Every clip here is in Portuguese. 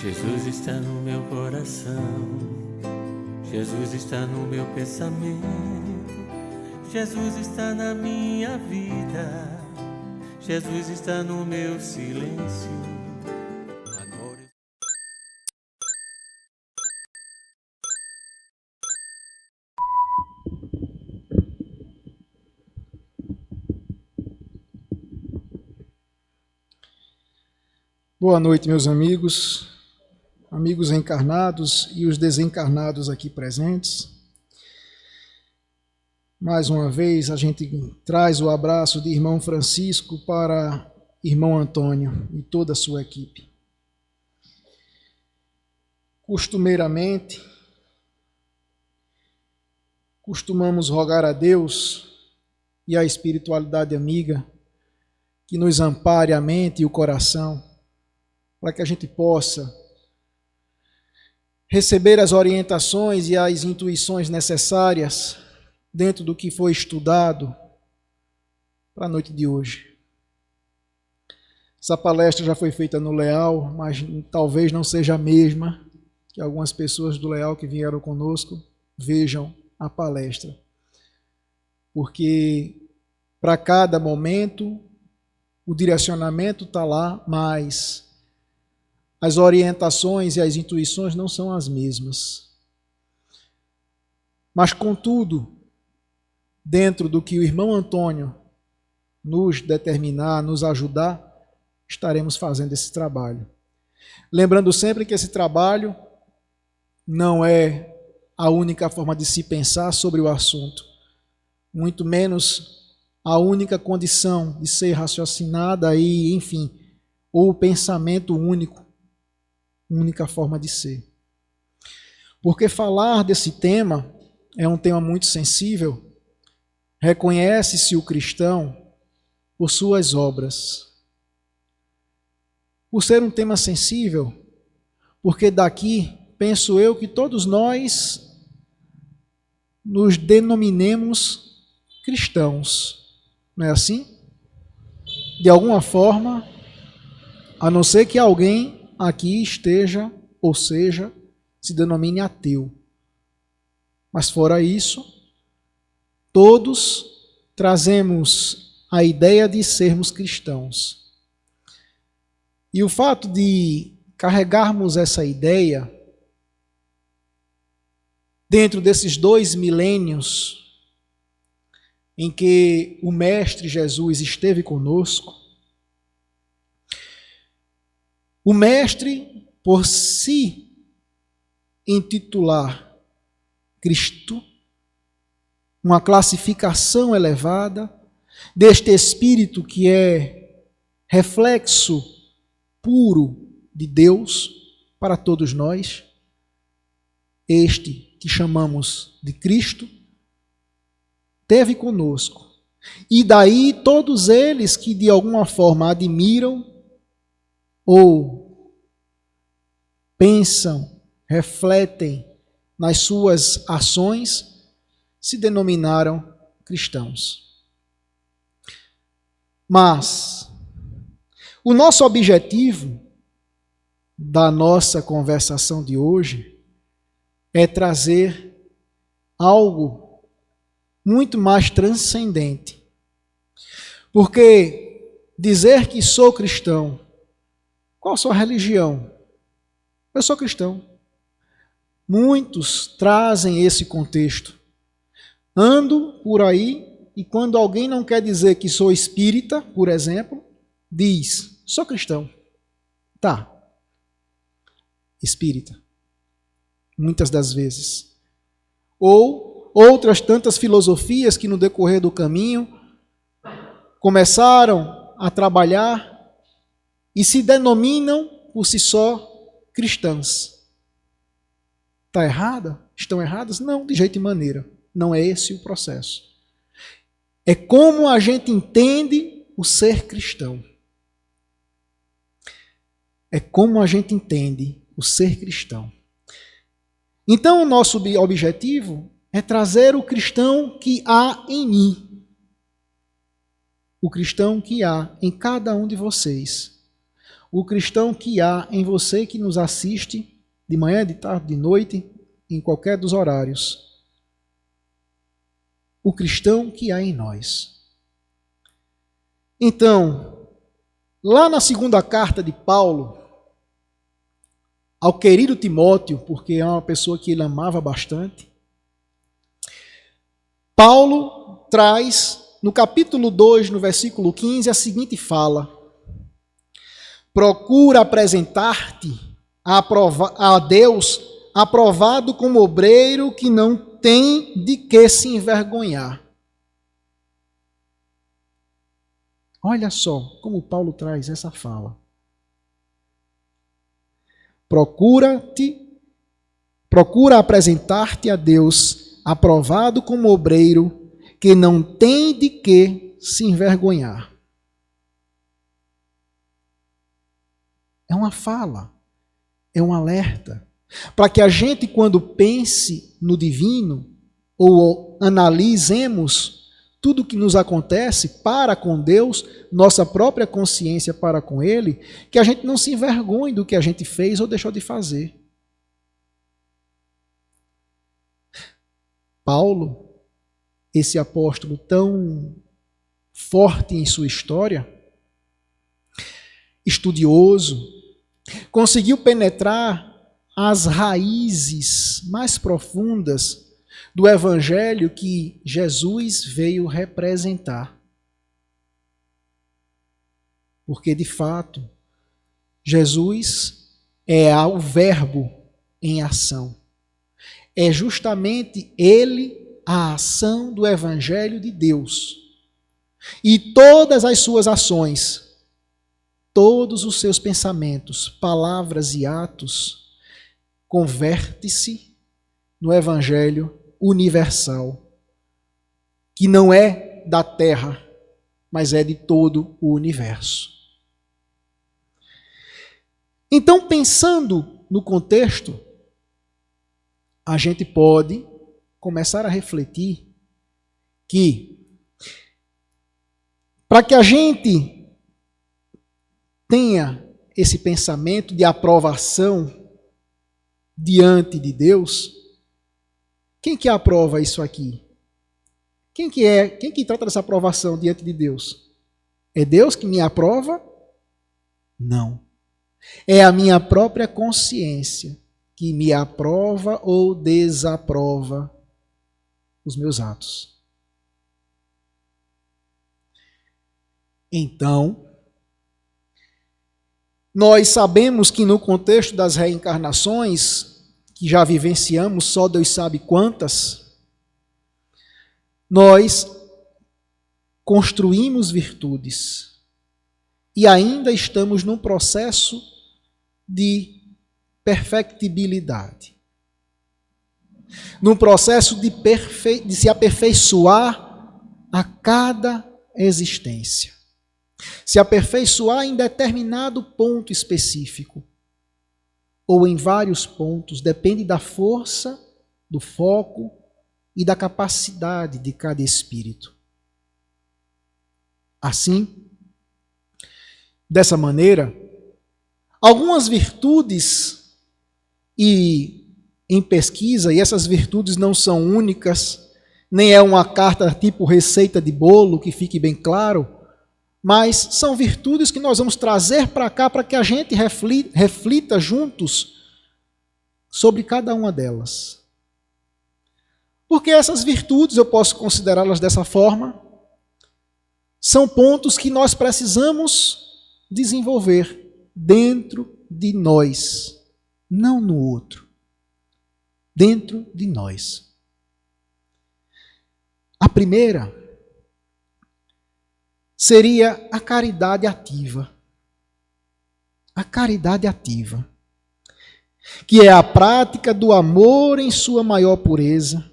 Jesus está no meu coração, Jesus está no meu pensamento, Jesus está na minha vida, Jesus está no meu silêncio. Agora... Boa noite, meus amigos, amigos encarnados e os desencarnados aqui presentes. Mais uma vez, a gente traz o abraço de irmão Francisco para irmão Antônio e toda a sua equipe. Costumeiramente, costumamos rogar a Deus e à espiritualidade amiga que nos ampare a mente e o coração, para que a gente possa receber as orientações e as intuições necessárias dentro do que foi estudado para a noite de hoje. Essa palestra já foi feita no Leal, mas talvez não seja a mesma, que algumas pessoas do Leal que vieram conosco vejam a palestra. Porque para cada momento o direcionamento está lá, mas as orientações e as intuições não são as mesmas. Mas, contudo, dentro do que o irmão Antônio nos determinar, nos ajudar, estaremos fazendo esse trabalho. Lembrando sempre que esse trabalho não é a única forma de se pensar sobre o assunto, muito menos a única condição de ser raciocinada e, enfim, ou o pensamento único, única forma de ser. Porque falar desse tema é um tema muito sensível. Reconhece-se o cristão por suas obras. Por ser um tema sensível, porque daqui, penso eu, que todos nós nos denominemos cristãos. Não é assim? De alguma forma, a não ser que alguém aqui esteja, ou seja, se denomine ateu. Mas fora isso, todos trazemos a ideia de sermos cristãos. E o fato de carregarmos essa ideia dentro desses 2 milênios em que o Mestre Jesus esteve conosco, o Mestre, por se intitular Cristo, uma classificação elevada deste Espírito que é reflexo puro de Deus para todos nós, este que chamamos de Cristo, teve conosco. E daí todos eles que de alguma forma admiram ou pensam, refletem nas suas ações, se denominaram cristãos. Mas o nosso objetivo da nossa conversação de hoje é trazer algo muito mais transcendente. Porque dizer que sou cristão, qual a sua religião? Eu sou cristão. Muitos trazem esse contexto. Ando por aí e quando alguém não quer dizer que sou espírita, por exemplo, diz, sou cristão. Tá. Espírita. Muitas das vezes. Ou outras tantas filosofias que no decorrer do caminho começaram a trabalhar e se denominam por si só cristãs. Está errada? Estão erradas? Não, de jeito e maneira. Não é esse o processo. É como a gente entende o ser cristão. É como a gente entende o ser cristão. Então, o nosso objetivo é trazer o cristão que há em mim. O cristão que há em cada um de vocês. o cristão que há em você que nos assiste de manhã, de tarde, de noite, em qualquer dos horários. O cristão que há em nós. Então, lá na segunda carta de Paulo, ao querido Timóteo, porque é uma pessoa que ele amava bastante, Paulo traz, no capítulo 2, no versículo 15, a seguinte fala: procura apresentar-te a Deus aprovado como obreiro que não tem de que se envergonhar. Olha só como Paulo traz essa fala. Procura apresentar-te a Deus aprovado como obreiro que não tem de que se envergonhar. É uma fala, é um alerta, para que a gente, quando pense no divino, ou analisemos tudo o que nos acontece para com Deus, nossa própria consciência para com Ele, que a gente não se envergonhe do que a gente fez ou deixou de fazer. Paulo, esse apóstolo tão forte em sua história, estudioso, conseguiu penetrar as raízes mais profundas do evangelho que Jesus veio representar. Porque, de fato, Jesus é o verbo em ação. É justamente ele a ação do evangelho de Deus. E todas as suas ações, todos os seus pensamentos, palavras e atos, converte-se no evangelho universal, que não é da terra, mas é de todo o universo. Então, pensando no contexto, a gente pode começar a refletir que, para que a gente tenha esse pensamento de aprovação diante de Deus, quem que aprova isso aqui? Quem que trata dessa aprovação diante de Deus? É Deus que me aprova? Não. É a minha própria consciência que me aprova ou desaprova os meus atos. Então, nós sabemos que no contexto das reencarnações, que já vivenciamos, só Deus sabe quantas, nós construímos virtudes e ainda estamos num processo de perfectibilidade, num processo de se aperfeiçoar a cada existência, se aperfeiçoar em determinado ponto específico, ou em vários pontos, depende da força, do foco e da capacidade de cada espírito. Assim, dessa maneira, algumas virtudes e em pesquisa, e essas virtudes não são únicas, nem é uma carta tipo receita de bolo, que fique bem claro, mas são virtudes que nós vamos trazer para cá para que a gente reflita juntos sobre cada uma delas. Porque essas virtudes, eu posso considerá-las dessa forma, são pontos que nós precisamos desenvolver dentro de nós, não no outro. Dentro de nós. A primeira seria a caridade ativa. A caridade ativa, que é a prática do amor em sua maior pureza,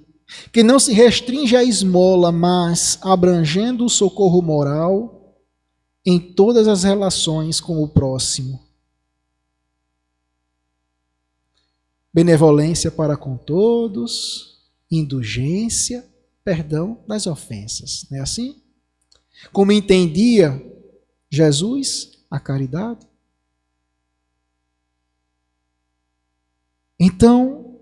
que não se restringe à esmola, mas abrangendo o socorro moral em todas as relações com o próximo. Benevolência para com todos, indulgência, perdão das ofensas. Não é assim? Como entendia Jesus a caridade? Então,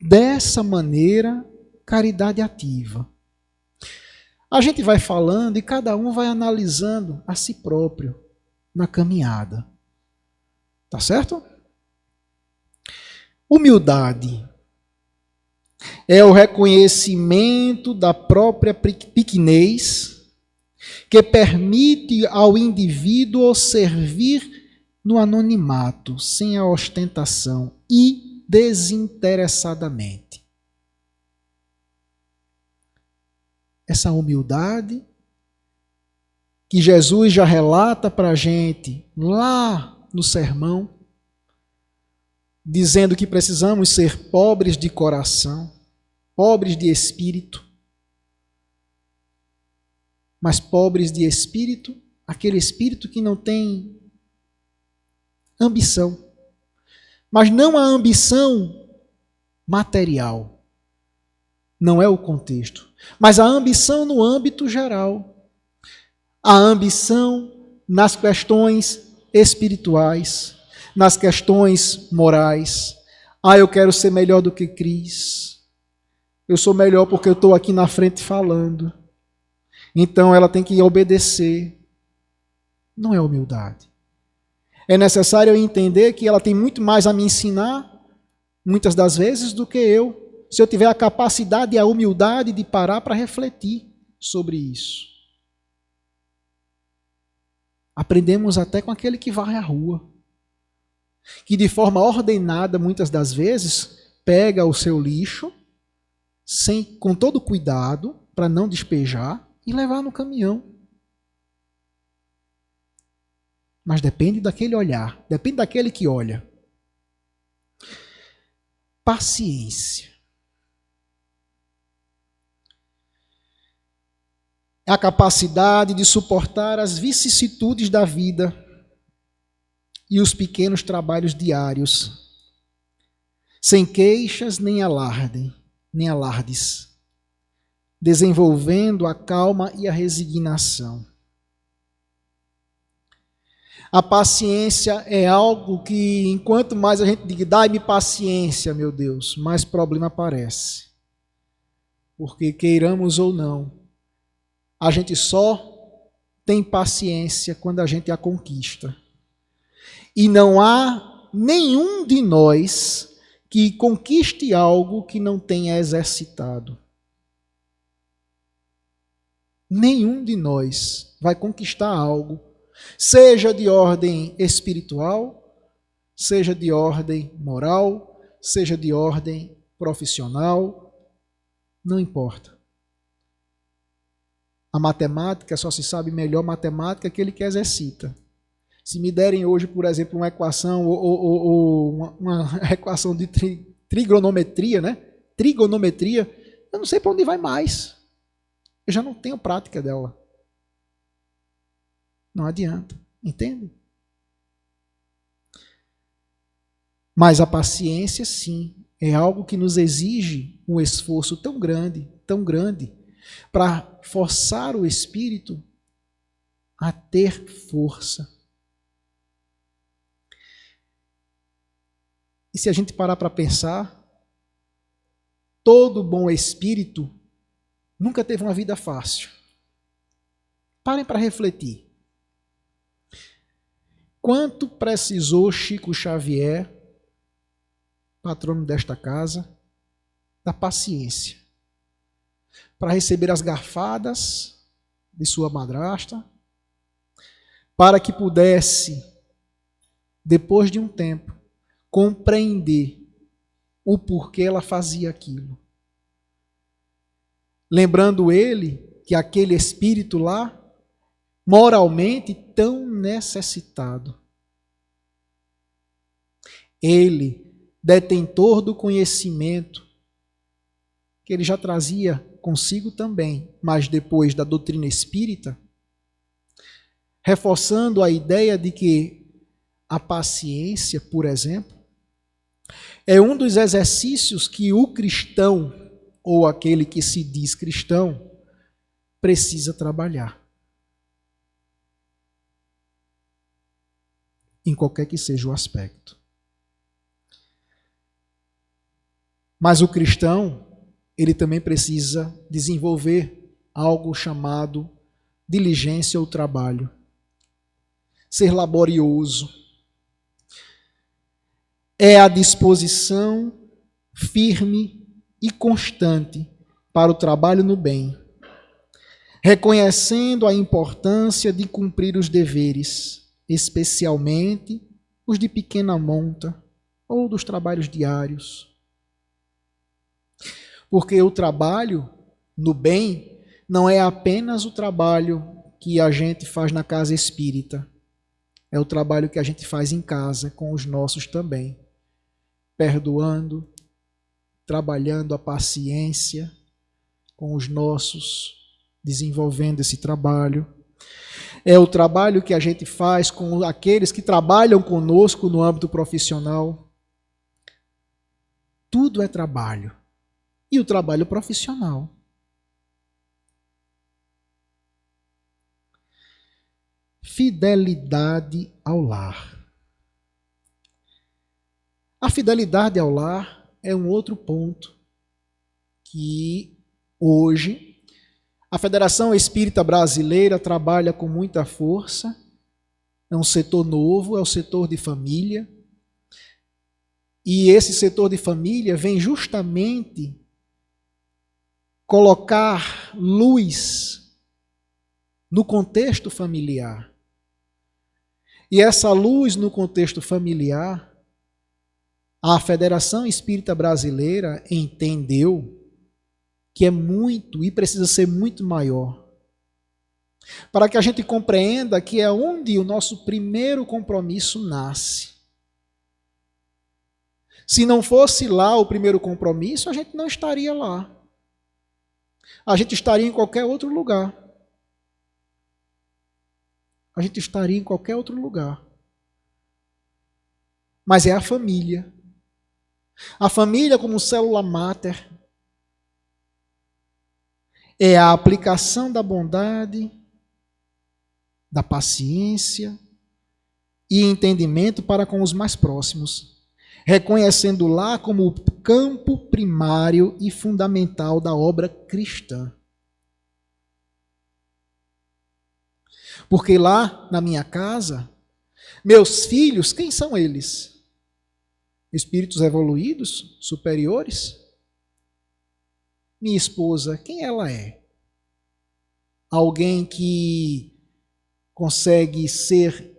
dessa maneira, caridade ativa. A gente vai falando e cada um vai analisando a si próprio na caminhada. Tá certo? Humildade é o reconhecimento da própria pequenez que permite ao indivíduo servir no anonimato, sem a ostentação e desinteressadamente. Essa humildade que Jesus já relata para a gente lá no sermão, dizendo que precisamos ser pobres de coração, pobres de espírito, mas pobres de espírito, aquele espírito que não tem ambição, mas não a ambição material, não é o contexto, mas a ambição no âmbito geral, a ambição nas questões espirituais, nas questões morais. Eu quero ser melhor do que Cris. Eu sou melhor porque eu estou aqui na frente falando. Então ela tem que obedecer. Não é humildade. É necessário eu entender que ela tem muito mais a me ensinar, muitas das vezes, do que eu. Se eu tiver a capacidade e a humildade de parar para refletir sobre isso. Aprendemos até com aquele que varre a rua, que de forma ordenada, muitas das vezes, pega o seu lixo, com todo cuidado, para não despejar, e levar no caminhão. Mas depende daquele olhar, depende daquele que olha. Paciência. É a capacidade de suportar as vicissitudes da vida e os pequenos trabalhos diários, sem queixas nem alardes, desenvolvendo a calma e a resignação. A paciência é algo que, enquanto mais a gente diz, dai-me paciência, meu Deus, mais problema aparece. Porque, queiramos ou não, a gente só tem paciência quando a gente a conquista. E não há nenhum de nós que conquiste algo que não tenha exercitado. Nenhum de nós vai conquistar algo, seja de ordem espiritual, seja de ordem moral, seja de ordem profissional, não importa. A matemática só se sabe melhor matemática aquele que exercita. Se me derem hoje, por exemplo, uma equação ou uma equação de trigonometria, né? Trigonometria, eu não sei para onde vai mais. Eu já não tenho prática dela. Não adianta, entende? Mas a paciência, sim, é algo que nos exige um esforço tão grande, para forçar o espírito a ter força. E se a gente parar para pensar, todo bom espírito nunca teve uma vida fácil. Parem para refletir. Quanto precisou Chico Xavier, patrono desta casa, da paciência, para receber as garfadas de sua madrasta, para que pudesse, depois de um tempo, compreender o porquê ela fazia aquilo. Lembrando ele que aquele espírito lá, moralmente tão necessitado. Ele, detentor do conhecimento, que ele já trazia consigo também, mas depois da doutrina espírita, reforçando a ideia de que a paciência, por exemplo, é um dos exercícios que o cristão, ou aquele que se diz cristão, precisa trabalhar. Em qualquer que seja o aspecto. Mas o cristão, ele também precisa desenvolver algo chamado diligência ou trabalho. Ser laborioso. É a disposição firme e constante para o trabalho no bem, reconhecendo a importância de cumprir os deveres, especialmente os de pequena monta ou dos trabalhos diários. Porque o trabalho no bem não é apenas o trabalho que a gente faz na casa espírita, é o trabalho que a gente faz em casa com os nossos também, perdoando, trabalhando a paciência com os nossos, desenvolvendo esse trabalho. É o trabalho que a gente faz com aqueles que trabalham conosco no âmbito profissional. Tudo é trabalho. E o trabalho profissional. Fidelidade ao lar. A fidelidade ao lar é um outro ponto que hoje a Federação Espírita Brasileira trabalha com muita força. É um setor novo, é o setor de família. E esse setor de família vem justamente colocar luz no contexto familiar. E essa luz no contexto familiar, a Federação Espírita Brasileira entendeu que é muito e precisa ser muito maior. Para que a gente compreenda que é onde o nosso primeiro compromisso nasce. Se não fosse lá o primeiro compromisso, a gente não estaria lá. A gente estaria em qualquer outro lugar. A gente estaria em qualquer outro lugar. Mas é a família. A família como célula máter. É a aplicação da bondade, da paciência e entendimento para com os mais próximos, reconhecendo lá como o campo primário e fundamental da obra cristã. Porque lá na minha casa, meus filhos, quem são eles? Espíritos evoluídos, superiores? Minha esposa, quem ela é? Alguém que consegue ser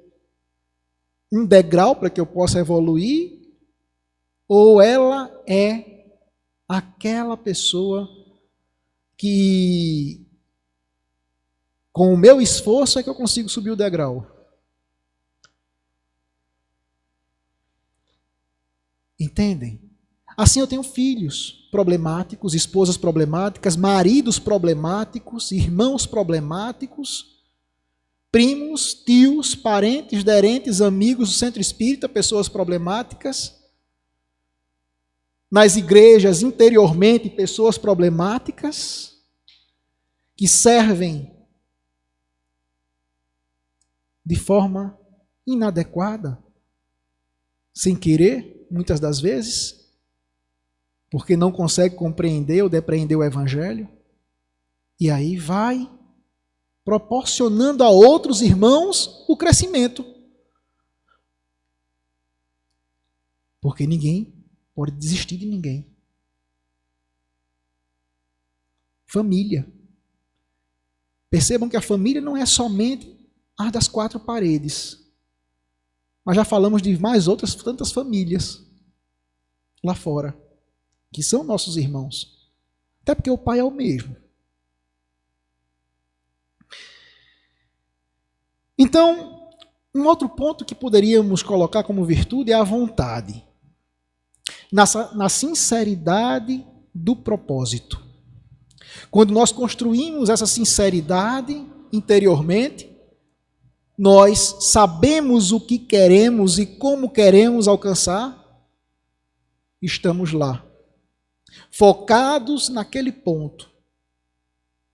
um degrau para que eu possa evoluir? Ou ela é aquela pessoa que, com o meu esforço, é que eu consigo subir o degrau? Entendem? Assim eu tenho filhos problemáticos, esposas problemáticas, maridos problemáticos, irmãos problemáticos, primos, tios, parentes, derentes, amigos do centro espírita, pessoas problemáticas. Nas igrejas, interiormente, pessoas problemáticas que servem de forma inadequada, sem querer, muitas das vezes, porque não consegue compreender ou depreender o Evangelho, e aí vai proporcionando a outros irmãos o crescimento. Porque ninguém pode desistir de ninguém. Família. Percebam que a família não é somente a das quatro paredes. Mas já falamos de mais outras tantas famílias lá fora, que são nossos irmãos. Até porque o pai é o mesmo. Então, um outro ponto que poderíamos colocar como virtude é a vontade. Na sinceridade do propósito. Quando nós construímos essa sinceridade interiormente, nós sabemos o que queremos e como queremos alcançar, estamos lá, focados naquele ponto.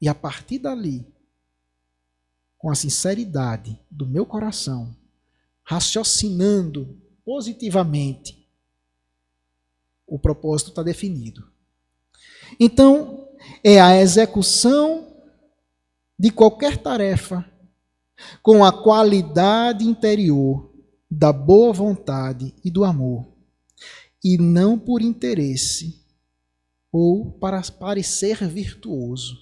E a partir dali, com a sinceridade do meu coração, raciocinando positivamente, o propósito está definido. Então, é a execução de qualquer tarefa com a qualidade interior da boa vontade e do amor, e não por interesse ou para parecer virtuoso.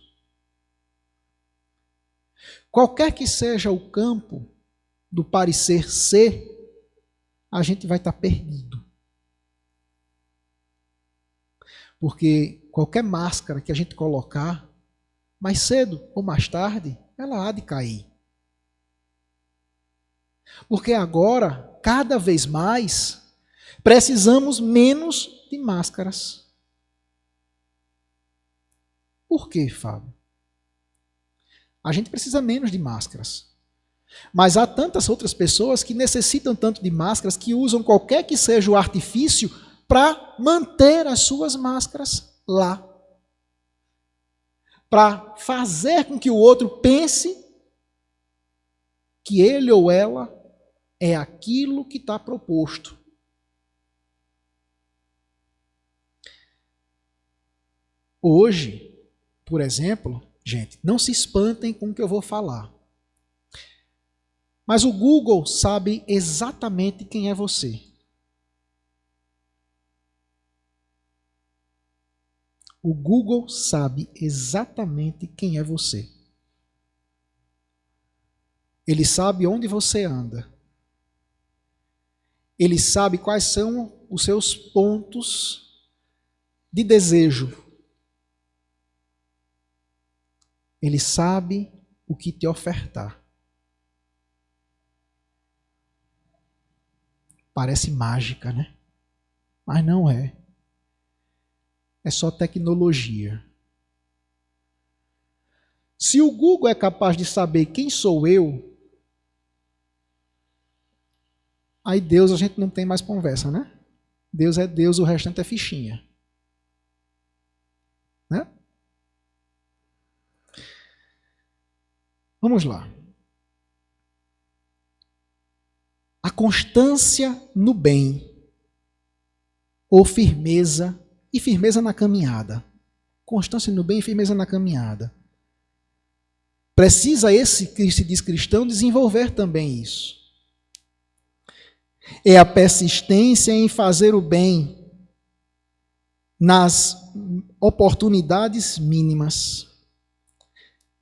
Qualquer que seja o campo do parecer ser, a gente vai estar perdido. Porque qualquer máscara que a gente colocar, mais cedo ou mais tarde, ela há de cair. Porque agora, cada vez mais, precisamos menos de máscaras. Por quê, Fábio? A gente precisa menos de máscaras. Mas há tantas outras pessoas que necessitam tanto de máscaras, que usam qualquer que seja o artifício para manter as suas máscaras lá. Para fazer com que o outro pense que ele ou ela é aquilo que está proposto. Hoje, por exemplo, gente, não se espantem com o que eu vou falar. Mas o Google sabe exatamente quem é você. O Google sabe exatamente quem é você. Ele sabe onde você anda. Ele sabe quais são os seus pontos de desejo. Ele sabe o que te ofertar. Parece mágica, né? Mas não é. É só tecnologia. Se o Google é capaz de saber quem sou eu, aí Deus a gente não tem mais conversa, né? Deus é Deus, o restante é fichinha. Né? Vamos lá. A constância no bem, ou firmeza, e firmeza na caminhada. Constância no bem e firmeza na caminhada. Precisa esse que se diz cristão desenvolver também isso. É a persistência em fazer o bem nas oportunidades mínimas,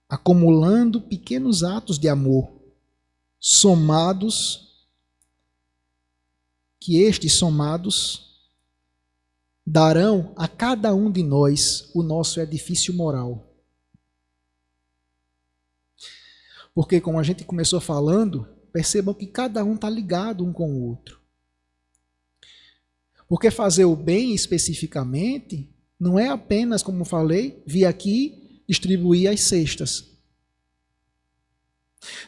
acumulando pequenos atos de amor, que estes somados darão a cada um de nós o nosso edifício moral. Porque, como a gente começou falando, percebam que cada um está ligado um com o outro. Porque fazer o bem especificamente não é apenas, como falei, vir aqui distribuir as cestas.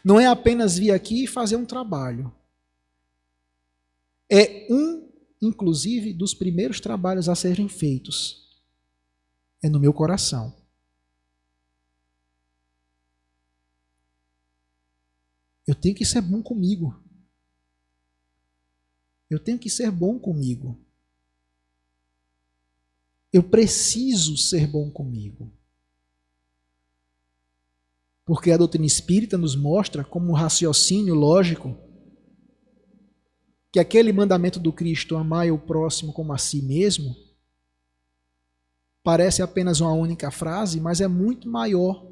Não é apenas vir aqui e fazer um trabalho. É inclusive, dos primeiros trabalhos a serem feitos. É no meu coração. Eu tenho que ser bom comigo. Eu tenho que ser bom comigo. Eu preciso ser bom comigo. Porque a doutrina espírita nos mostra, como um raciocínio lógico, que aquele mandamento do Cristo, amai o próximo como a si mesmo, parece apenas uma única frase, mas é muito maior.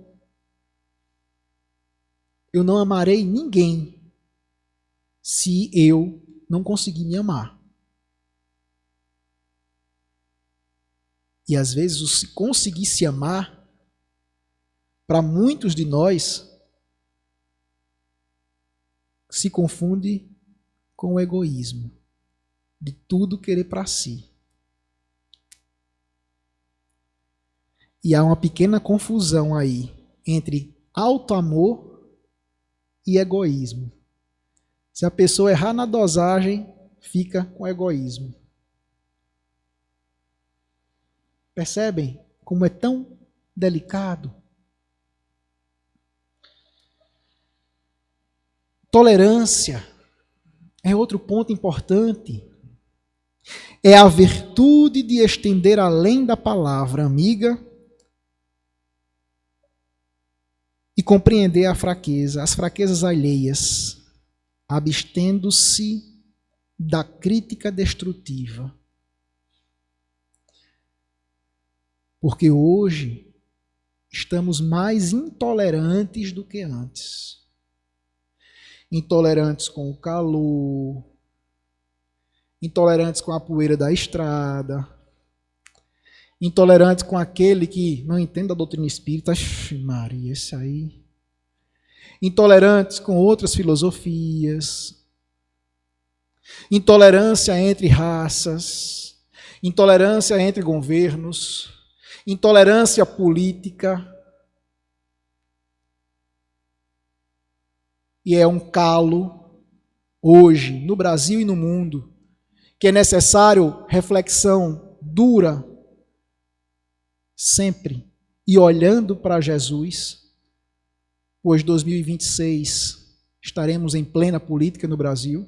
Eu não amarei ninguém se eu não conseguir me amar. E às vezes o se conseguir se amar, para muitos de nós, se confunde com o egoísmo, de tudo querer para si. E há uma pequena confusão aí entre auto-amor e egoísmo. Se a pessoa errar na dosagem, fica com egoísmo. Percebem como é tão delicado? Tolerância é outro ponto importante. É a virtude de estender além da palavra amiga e compreender a fraqueza, as fraquezas alheias, abstendo-se da crítica destrutiva. Porque hoje estamos mais intolerantes do que antes. Intolerantes com o calor, intolerantes com a poeira da estrada, intolerantes com aquele que não entende a doutrina espírita. Maria, esse aí. Intolerantes com outras filosofias. Intolerância entre raças. Intolerância entre governos. Intolerância política. E é um calo, hoje, no Brasil e no mundo, que é necessário reflexão dura, sempre, e olhando para Jesus, pois 2026 estaremos em plena política no Brasil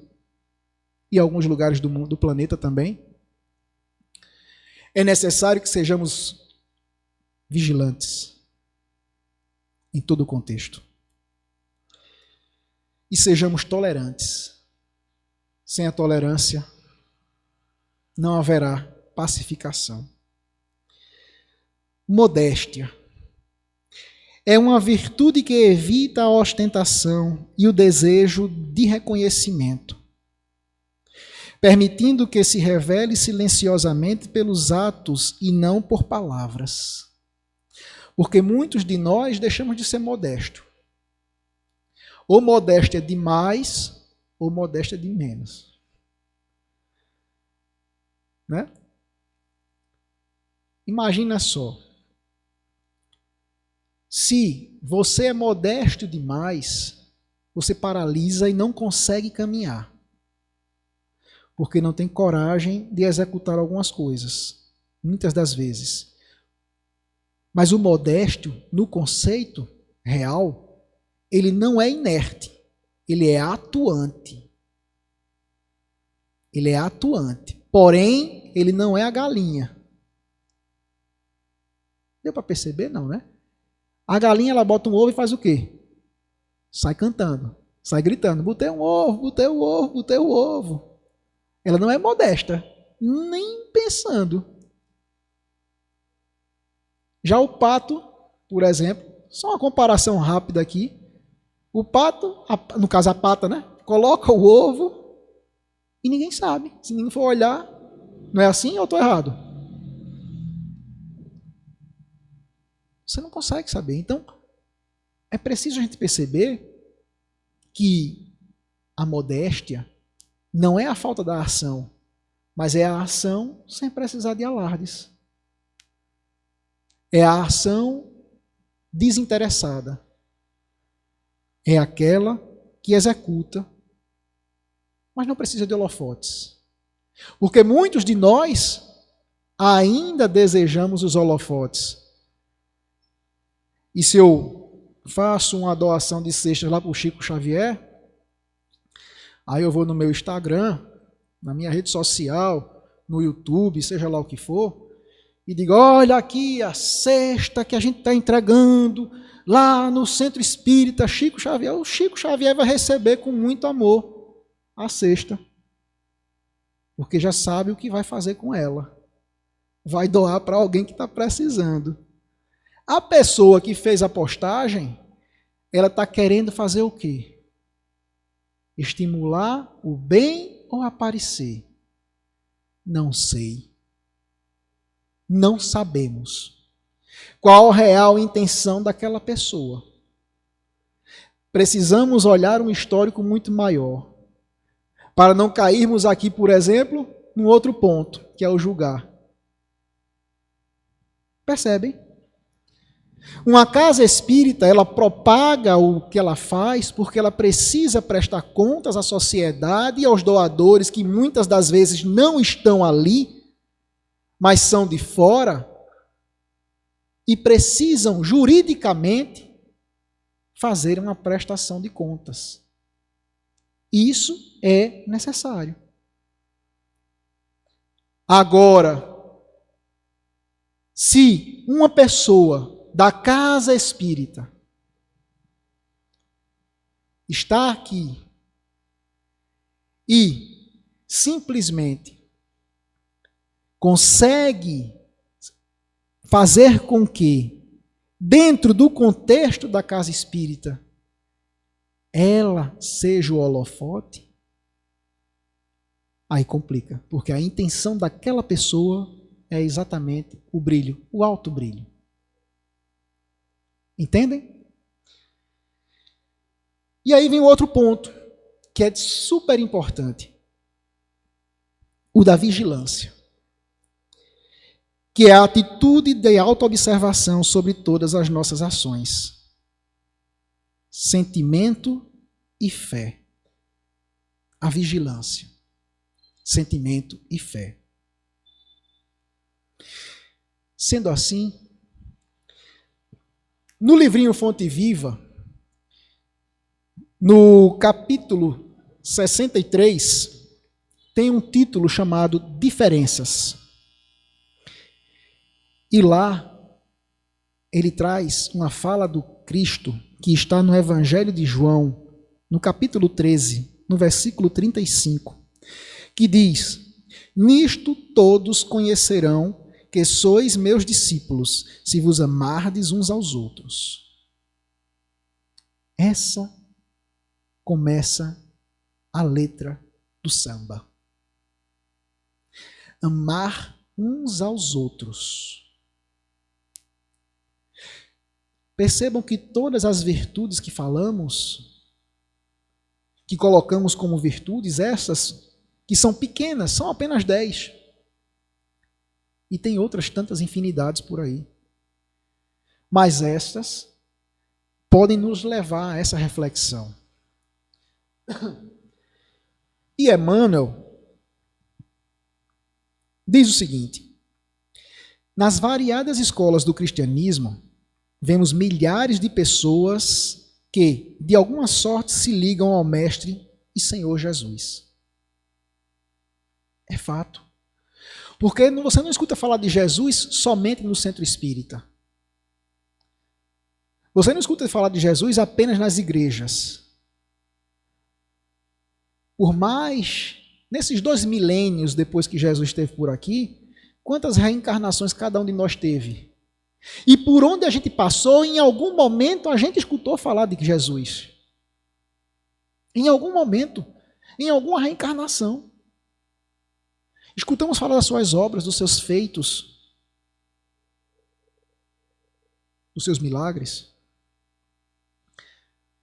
e em alguns lugares do mundo, do planeta também. É necessário que sejamos vigilantes em todo o contexto. E sejamos tolerantes. Sem a tolerância, não haverá pacificação. Modéstia. É uma virtude que evita a ostentação e o desejo de reconhecimento, permitindo que se revele silenciosamente pelos atos e não por palavras. Porque muitos de nós deixamos de ser modestos. Ou modéstia de mais, ou modéstia de menos. Né? Imagina só. Se você é modesto demais, você paralisa e não consegue caminhar. Porque não tem coragem de executar algumas coisas. Muitas das vezes. Mas o modesto, no conceito real, ele não é inerte, ele é atuante. Ele é atuante. Porém, ele não é a galinha. Deu para perceber? Não, né? A galinha, ela bota um ovo e faz o quê? Sai cantando, sai gritando. Botei um ovo, botei um ovo, botei um ovo. Ela não é modesta, nem pensando. Já o pato, por exemplo, só uma comparação rápida aqui. O pato, no caso a pata, né? Coloca o ovo e ninguém sabe. Se ninguém for olhar, não é assim ou estou errado? Você não consegue saber. Então, é preciso a gente perceber que a modéstia não é a falta da ação, mas é a ação sem precisar de alardes. É a ação desinteressada. É aquela que executa, mas não precisa de holofotes. Porque muitos de nós ainda desejamos os holofotes. E se eu faço uma doação de cestas lá para o Chico Xavier, aí eu vou no meu Instagram, na minha rede social, no YouTube, seja lá o que for, e digo, olha aqui a cesta que a gente está entregando lá no Centro Espírita Chico Xavier. O Chico Xavier vai receber com muito amor a cesta, porque já sabe o que vai fazer com ela. Vai doar para alguém que está precisando. A pessoa que fez a postagem, ela está querendo fazer o quê? Estimular o bem ou aparecer? Não sei. Não sabemos qual a real intenção daquela pessoa. Precisamos olhar um histórico muito maior, para não cairmos aqui, por exemplo, num outro ponto, que é o julgar. Percebem? Uma casa espírita, ela propaga o que ela faz porque ela precisa prestar contas à sociedade e aos doadores que muitas das vezes não estão ali, mas são de fora e precisam juridicamente fazer uma prestação de contas. Isso é necessário. Agora, se uma pessoa da casa espírita está aqui e simplesmente consegue fazer com que, dentro do contexto da casa espírita, ela seja o holofote, aí complica, porque a intenção daquela pessoa é exatamente o brilho, o alto brilho. Entendem? E aí vem o outro ponto, que é super importante, o da vigilância, que é a atitude de autoobservação sobre todas as nossas ações. Sentimento e fé. A vigilância. Sentimento e fé. Sendo assim, no livrinho Fonte Viva, no capítulo 63, tem um título chamado Diferenças. E lá, ele traz uma fala do Cristo que está no Evangelho de João, no capítulo 13, no versículo 35, que diz: nisto todos conhecerão que sois meus discípulos, se vos amardes uns aos outros. Essa começa a letra do samba. Amar uns aos outros. Percebam que todas as virtudes que falamos, que colocamos como virtudes, essas que são pequenas, são apenas 10. E tem outras tantas infinidades por aí. Mas estas podem nos levar a essa reflexão. E Emmanuel diz o seguinte: nas variadas escolas do cristianismo, vemos milhares de pessoas que, de alguma sorte, se ligam ao Mestre e Senhor Jesus. É fato. Porque você não escuta falar de Jesus somente no centro espírita. Você não escuta falar de Jesus apenas nas igrejas. Por mais, nesses 2 milênios depois que Jesus esteve por aqui, quantas reencarnações cada um de nós teve? E por onde a gente passou, em algum momento a gente escutou falar de Jesus. Em algum momento, em alguma reencarnação. Escutamos falar das suas obras, dos seus feitos, dos seus milagres.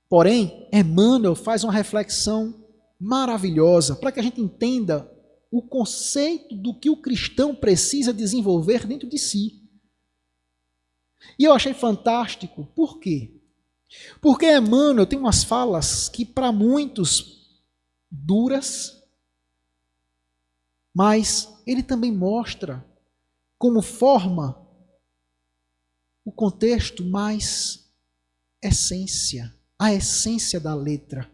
Porém, Emmanuel faz uma reflexão maravilhosa para que a gente entenda o conceito do que o cristão precisa desenvolver dentro de si. E eu achei fantástico. Por quê? Porque Emmanuel tem umas falas que para muitos duras, mas ele também mostra como forma o contexto mais essência, a essência da letra.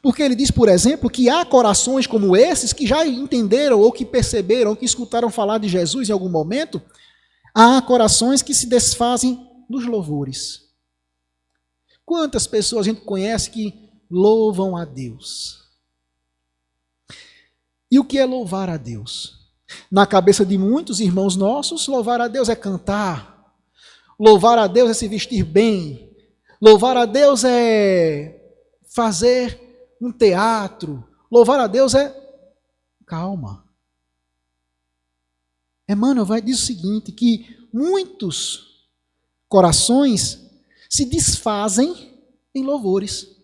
Porque ele diz, por exemplo, que há corações como esses que já entenderam ou que perceberam ou que escutaram falar de Jesus em algum momento. Há corações que se desfazem dos louvores. Quantas pessoas a gente conhece que louvam a Deus? E o que é louvar a Deus? Na cabeça de muitos irmãos nossos, louvar a Deus é cantar. Louvar a Deus é se vestir bem. Louvar a Deus é fazer um teatro. Louvar a Deus é... Calma. Emmanuel vai dizer o seguinte, que muitos corações se desfazem em louvores,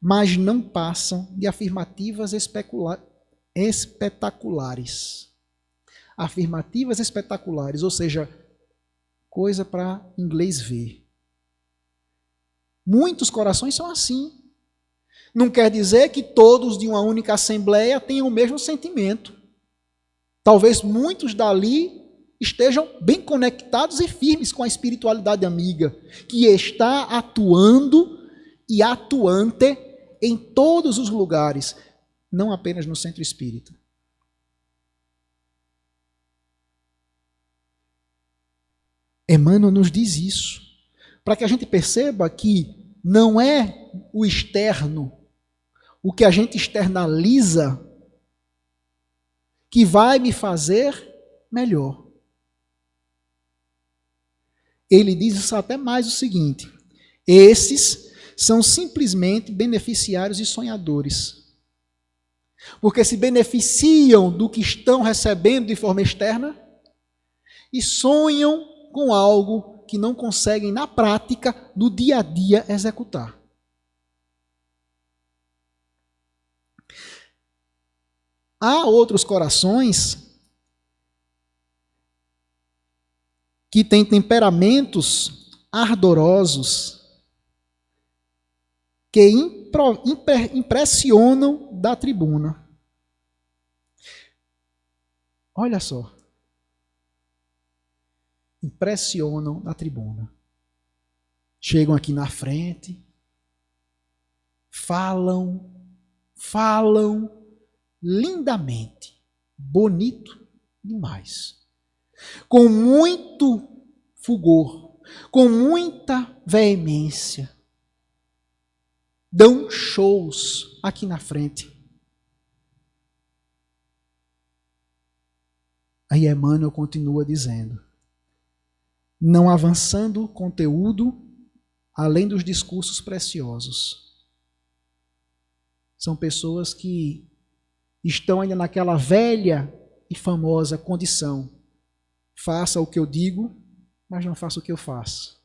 mas não passam de afirmativas espetaculares. Afirmativas espetaculares, ou seja, coisa para inglês ver. Muitos corações são assim. Não quer dizer que todos de uma única assembleia tenham o mesmo sentimento. Talvez muitos dali estejam bem conectados e firmes com a espiritualidade amiga, que está atuando e atuante em todos os lugares, não apenas no centro espírita. Emmanuel nos diz isso, para que a gente perceba que não é o externo, o que a gente externaliza, que vai me fazer melhor. Ele diz até mais o seguinte: esses são simplesmente beneficiários e sonhadores, porque se beneficiam do que estão recebendo de forma externa e sonham com algo que não conseguem, na prática, no dia a dia, executar. Há outros corações que têm temperamentos ardorosos que impressionam da tribuna. Olha só. Impressionam da tribuna. Chegam aqui na frente, falam lindamente, bonito demais, com muito fulgor, com muita veemência, dão shows aqui na frente. Aí Emmanuel continua dizendo: não avançando o conteúdo além dos discursos preciosos. São pessoas que estão ainda naquela velha e famosa condição: faça o que eu digo, mas não faça o que eu faço.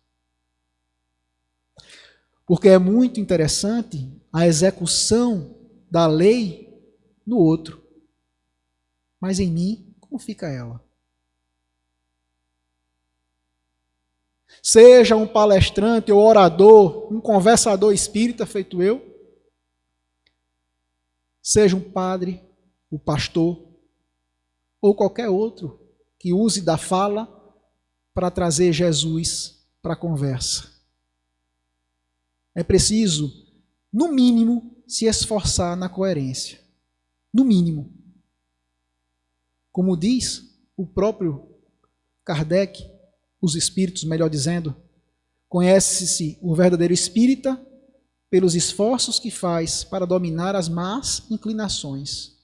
Porque é muito interessante a execução da lei no outro, mas em mim, como fica ela? Seja um palestrante ou orador, um conversador espírita feito eu, seja um padre, o pastor, ou qualquer outro que use da fala para trazer Jesus para a conversa. É preciso, no mínimo, se esforçar na coerência. No mínimo. Como diz o próprio Kardec, os espíritos, melhor dizendo, conhece-se o verdadeiro espírita pelos esforços que faz para dominar as más inclinações.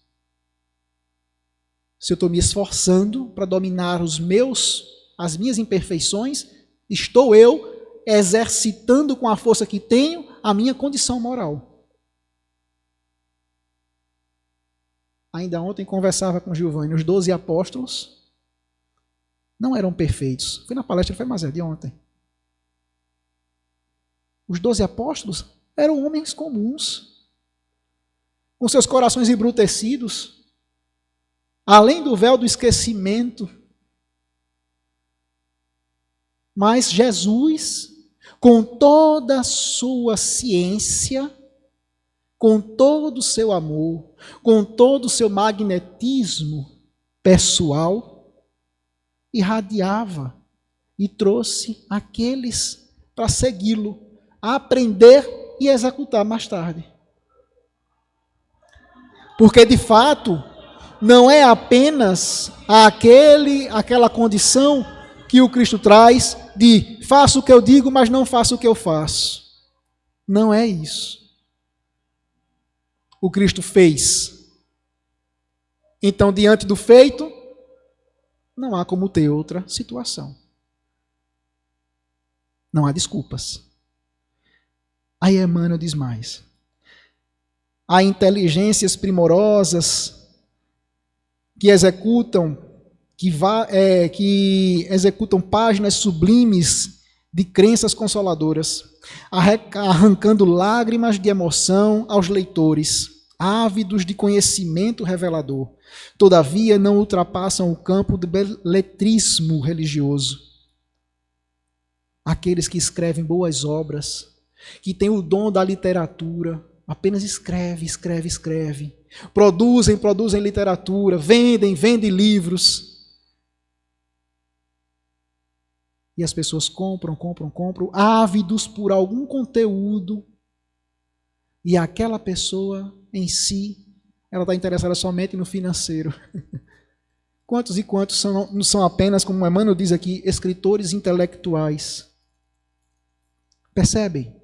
Se eu estou me esforçando para dominar as minhas imperfeições, estou eu exercitando com a força que tenho a minha condição moral. Ainda ontem conversava com Giovanni, os 12 apóstolos não eram perfeitos. Foi na palestra, foi mais de ontem. Os 12 apóstolos eram homens comuns, com seus corações embrutecidos, além do véu do esquecimento. Mas Jesus, com toda a sua ciência, com todo o seu amor, com todo o seu magnetismo pessoal, irradiava e trouxe aqueles para segui-lo, a aprender e executar mais tarde. Porque, de fato, não é apenas aquela condição que o Cristo traz de faço o que eu digo, mas não faço o que eu faço. Não é isso. O Cristo fez. Então, diante do feito, não há como ter outra situação. Não há desculpas. Aí Emmanuel diz mais. Há inteligências primorosas que executam páginas sublimes de crenças consoladoras, arrancando lágrimas de emoção aos leitores, ávidos de conhecimento revelador. Todavia, não ultrapassam o campo do beletrismo religioso. Aqueles que escrevem boas obras, que têm o dom da literatura, apenas escreve. Produzem literatura, vendem livros. E as pessoas compram, ávidos por algum conteúdo, e aquela pessoa em si, ela está interessada somente no financeiro. Quantos e quantos não são apenas, como Emmanuel diz aqui, escritores intelectuais? Percebem?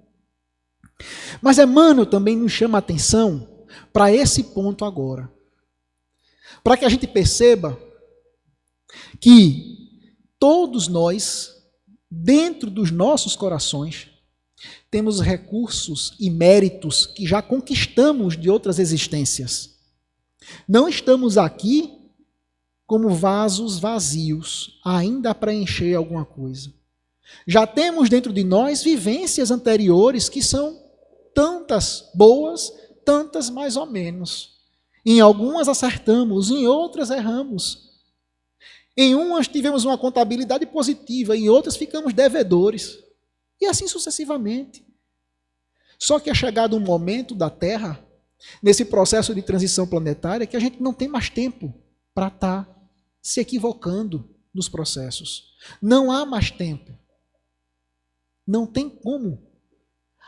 Mas Emmanuel também nos chama a atenção para esse ponto agora. Para que a gente perceba que todos nós, dentro dos nossos corações, temos recursos e méritos que já conquistamos de outras existências. Não estamos aqui como vasos vazios, ainda a preencher alguma coisa. Já temos dentro de nós vivências anteriores que são tantas boas, tantas mais ou menos. Em algumas acertamos, em outras erramos. Em umas tivemos uma contabilidade positiva, em outras ficamos devedores. E assim sucessivamente. Só que é chegado um momento da Terra, nesse processo de transição planetária, que a gente não tem mais tempo para estar se equivocando nos processos. Não há mais tempo. Não tem como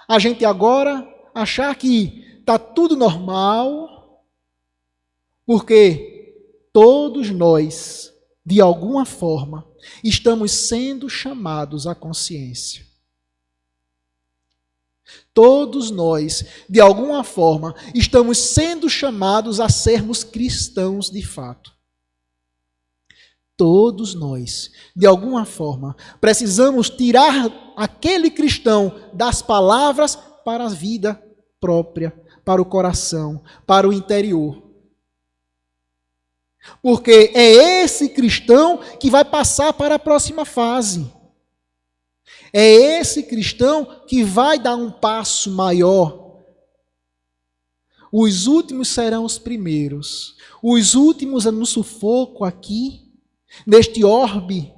a gente agora achar que está tudo normal, porque todos nós, de alguma forma, estamos sendo chamados à consciência. Todos nós, de alguma forma, estamos sendo chamados a sermos cristãos de fato. Todos nós, de alguma forma, precisamos tirar aquele cristão das palavras para a vida própria, para o coração, para o interior. Porque é esse cristão que vai passar para a próxima fase. É esse cristão que vai dar um passo maior. Os últimos serão os primeiros. Os últimos no sufoco aqui, neste orbe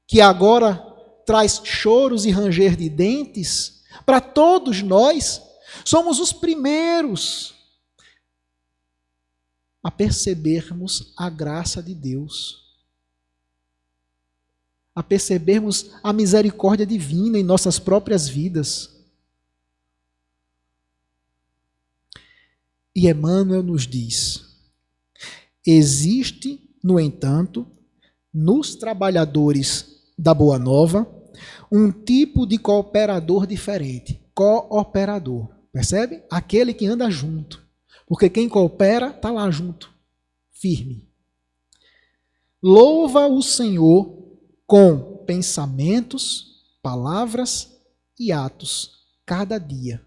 que agora traz choros e ranger de dentes, para todos nós, somos os primeiros a percebermos a graça de Deus, a percebermos a misericórdia divina em nossas próprias vidas. E Emmanuel nos diz: existe, no entanto, nos trabalhadores da Boa Nova, um tipo de cooperador diferente. Cooperador. Percebe? Aquele que anda junto. Porque quem coopera está lá junto, firme. Louva o Senhor com pensamentos, palavras e atos, cada dia.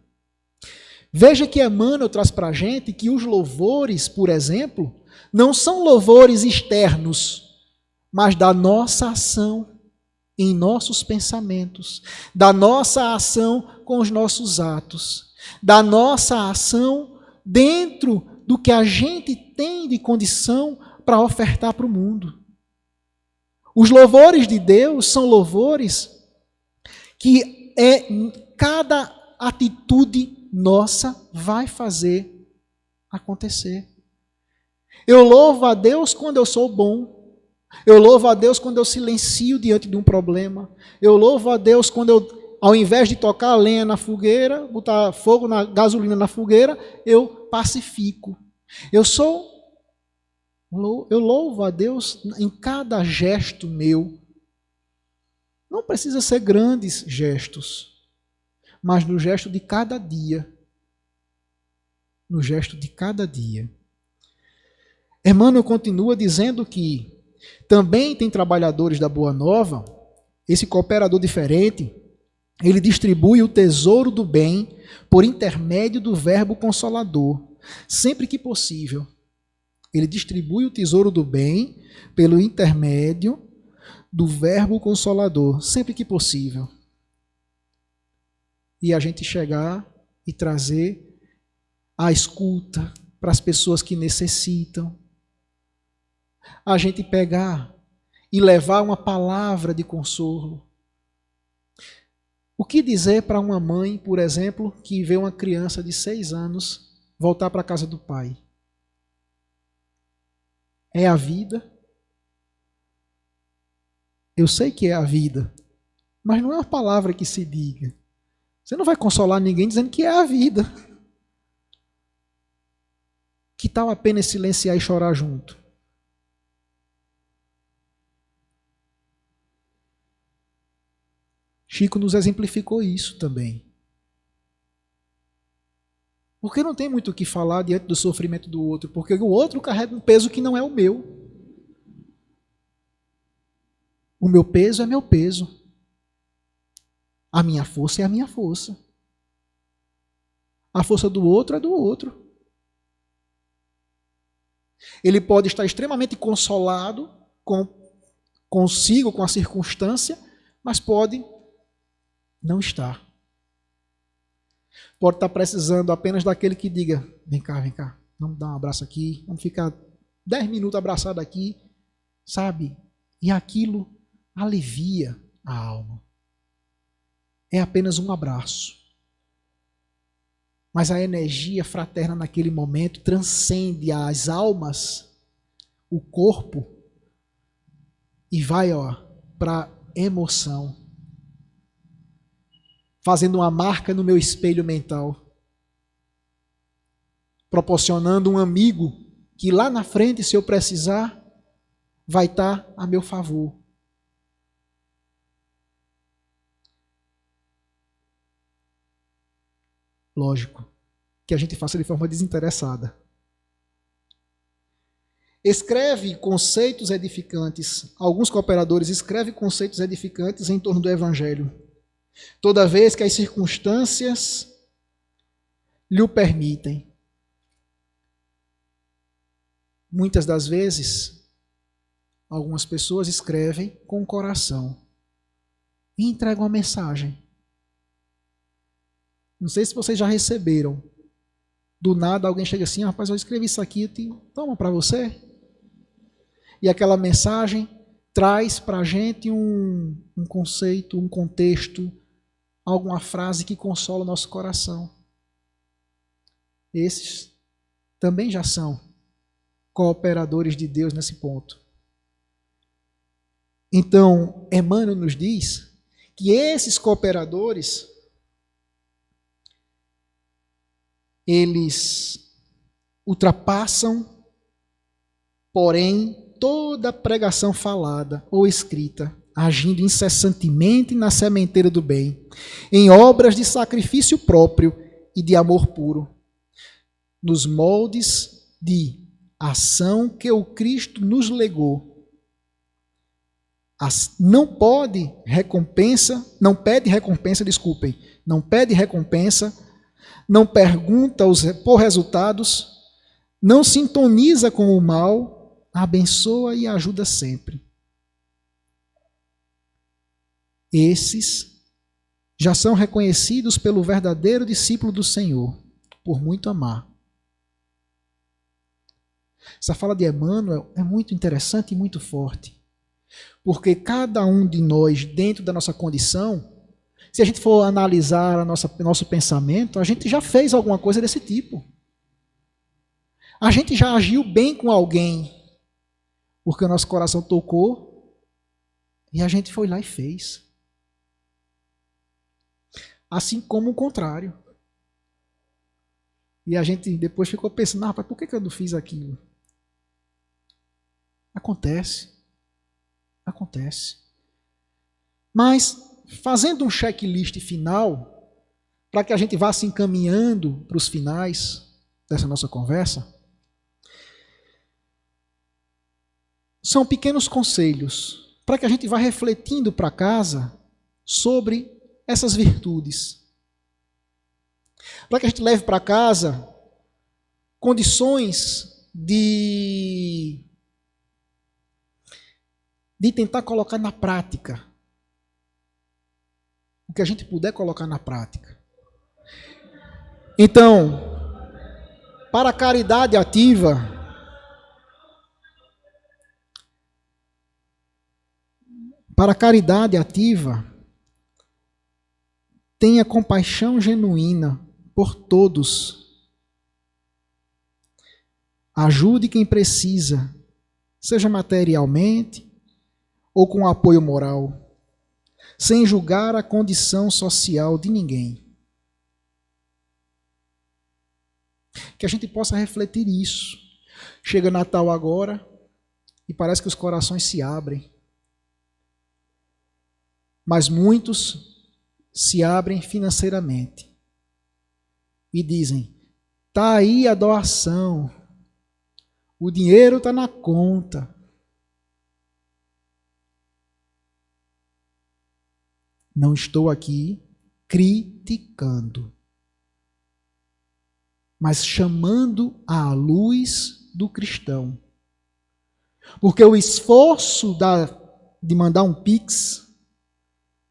Veja que Emmanuel traz para a gente que os louvores, por exemplo, não são louvores externos, mas da nossa ação em nossos pensamentos, da nossa ação com os nossos atos, da nossa ação dentro do que a gente tem de condição para ofertar para o mundo. Os louvores de Deus são louvores que cada atitude nossa vai fazer acontecer. Eu louvo a Deus quando eu sou bom. Eu louvo a Deus quando eu silencio diante de um problema. Eu louvo a Deus quando eu, ao invés de tocar a lenha na fogueira, botar fogo na gasolina na fogueira, eu pacifico. Eu louvo a Deus em cada gesto meu. Não precisa ser grandes gestos, mas no gesto de cada dia. No gesto de cada dia. Emmanuel continua dizendo que também tem trabalhadores da Boa Nova, esse cooperador diferente, ele distribui o tesouro do bem por intermédio do verbo consolador, sempre que possível. Ele distribui o tesouro do bem pelo intermédio do verbo consolador, sempre que possível. E a gente chegar e trazer a escuta para as pessoas que necessitam. A gente pegar e levar uma palavra de consolo. O que dizer para uma mãe, por exemplo, que vê uma criança de 6 anos voltar para a casa do pai? É a vida? Eu sei que é a vida, mas não é uma palavra que se diga. Você não vai consolar ninguém dizendo que é a vida. Que tal apenas silenciar e chorar junto? Chico nos exemplificou isso também. Porque não tem muito o que falar diante do sofrimento do outro, porque o outro carrega um peso que não é o meu. O meu peso é meu peso. A minha força é a minha força. A força do outro é do outro. Ele pode estar extremamente consolado consigo, com a circunstância, mas pode não estar. Pode estar precisando apenas daquele que diga, vem cá, vamos dar um abraço aqui, vamos ficar 10 minutos abraçados aqui, sabe? E aquilo alivia a alma. É apenas um abraço. Mas a energia fraterna naquele momento transcende as almas, o corpo, e vai para a emoção, fazendo uma marca no meu espelho mental, proporcionando um amigo que lá na frente, se eu precisar, vai estar a meu favor. Lógico, que a gente faça de forma desinteressada. Escreve conceitos edificantes. Alguns cooperadores escrevem conceitos edificantes em torno do Evangelho. Toda vez que as circunstâncias lhe o permitem. Muitas das vezes, algumas pessoas escrevem com o coração e entregam a mensagem. Não sei se vocês já receberam. Do nada alguém chega assim, rapaz, eu escrevi isso aqui, toma para você. E aquela mensagem traz para a gente um conceito, um contexto, alguma frase que consola o nosso coração. Esses também já são cooperadores de Deus nesse ponto. Então, Emmanuel nos diz que esses cooperadores, eles ultrapassam, porém, toda pregação falada ou escrita, agindo incessantemente na sementeira do bem, em obras de sacrifício próprio e de amor puro, nos moldes de ação que o Cristo nos legou. Não pede recompensa, não pede recompensa, não pergunta por resultados, não sintoniza com o mal, abençoa e ajuda sempre. Esses já são reconhecidos pelo verdadeiro discípulo do Senhor, por muito amar. Essa fala de Emmanuel é muito interessante e muito forte, porque cada um de nós, dentro da nossa condição, se a gente for analisar nosso pensamento, a gente já fez alguma coisa desse tipo. A gente já agiu bem com alguém, porque o nosso coração tocou e a gente foi lá e fez. Assim como o contrário. E a gente depois ficou pensando, rapaz, por que eu não fiz aquilo? Acontece. Mas, fazendo um checklist final, para que a gente vá se encaminhando para os finais dessa nossa conversa, são pequenos conselhos para que a gente vá refletindo para casa sobre essas virtudes. Para que a gente leve para casa condições de tentar colocar na prática o que a gente puder colocar na prática. Então, para a caridade ativa, tenha compaixão genuína por todos. Ajude quem precisa, seja materialmente ou com apoio moral, sem julgar a condição social de ninguém. Que a gente possa refletir isso. Chega Natal agora e parece que os corações se abrem. Mas muitos se abrem financeiramente e dizem: está aí a doação, o dinheiro está na conta. Não estou aqui criticando, mas chamando à luz do cristão. Porque o esforço de mandar um Pix